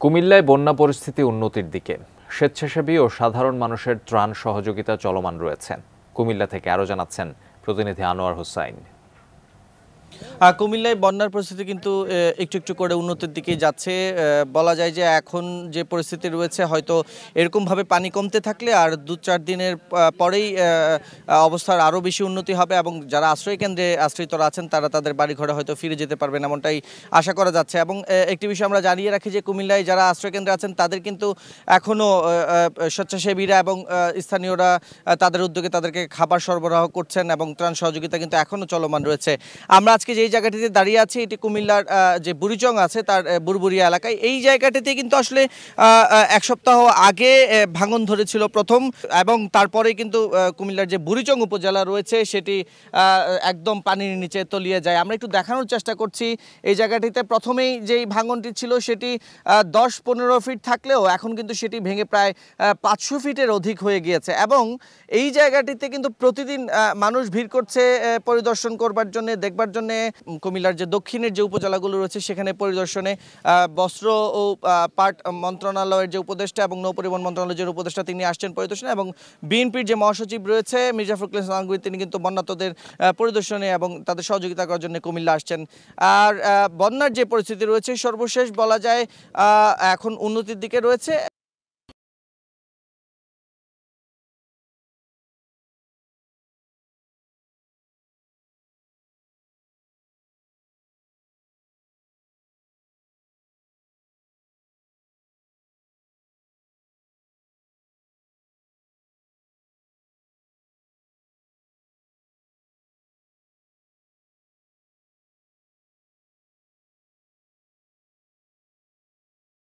কুমিল্লায় বন্যা পরিস্থিতি উন্নতির দিকে। স্বেচ্ছাসেবী ও সাধারণ মানুষের ত্রাণ সহযোগিতা চলমান রয়েছে। কুমিল্লা থেকে আরও জানাচ্ছেন প্রতিনিধি আনোয়ার হোসাইন। কুমিল্লায় বন্যার পরিস্থিতি কিন্তু একটু একটু করে উন্নতির দিকে যাচ্ছে। বলা যায় যে এখন যে পরিস্থিতি রয়েছে হয়তো এরকমভাবে পানি কমতে থাকলে আর ২-৪ দিনের পরেই অবস্থার আরও বেশি উন্নতি হবে এবং যারা আশ্রয় কেন্দ্রে আশ্রিতরা আছেন তারা তাদের বাড়িঘরে হয়তো ফিরে যেতে পারবেন, এমনটাই আশা করা যাচ্ছে। এবং একটি বিষয় আমরা জানিয়ে রাখি যে কুমিল্লায় যারা আশ্রয় কেন্দ্রে আছেন তাদের কিন্তু এখনও স্বেচ্ছাসেবীরা এবং স্থানীয়রা তাদের উদ্যোগে তাদেরকে খাবার সরবরাহ করছেন এবং ত্রাণ সহযোগিতা কিন্তু এখনও চলমান রয়েছে। আমরা আজকে যেই জায়গাটিতে দাঁড়িয়ে আছি এটি কুমিল্লার যে বুড়িচং আছে তার বুড়বুড়িয়া এলাকায়। এই জায়গাটিতে কিন্তু আসলে এক সপ্তাহ আগে ভাঙন ধরেছিল প্রথম, এবং তারপরেই কিন্তু কুমিল্লার যে বুড়িচং উপজেলা রয়েছে সেটি একদম পানির নিচে তলিয়ে যায়। আমরা একটু দেখানোর চেষ্টা করছি। এই জায়গাটিতে প্রথমেই যেই ভাঙনটি ছিল সেটি 10-15 ফিট থাকলেও এখন কিন্তু সেটি ভেঙে প্রায় 500 ফিটের অধিক হয়ে গিয়েছে এবং এই জায়গাটিতে কিন্তু প্রতিদিন মানুষ ভিড় করছে পরিদর্শন করবার জন্য, দেখবার জন্য। কুমিল্লার যে দক্ষিণের যে উপজেলাগুলো রয়েছে সেখানে পরিদর্শনে বস্ত্র ও পাট মন্ত্রণালয়ের যে উপদেষ্টা এবং নৌপরিবহন মন্ত্রণালয়ের যে উপদেষ্টা তিনি আসছেন পরিদর্শনে, এবং বিএনপির যে মহাসচিব রয়েছে মির্জা ফখরুল ইসলাম আলমগীর তিনি কিন্তু বন্যার্তদের পরিদর্শনে এবং তাদের সহযোগিতা করার জন্য কুমিল্লা আসছেন। আর বন্যার যে পরিস্থিতি রয়েছে সর্বশেষ বলা যায় এখন উন্নতির দিকে রয়েছে।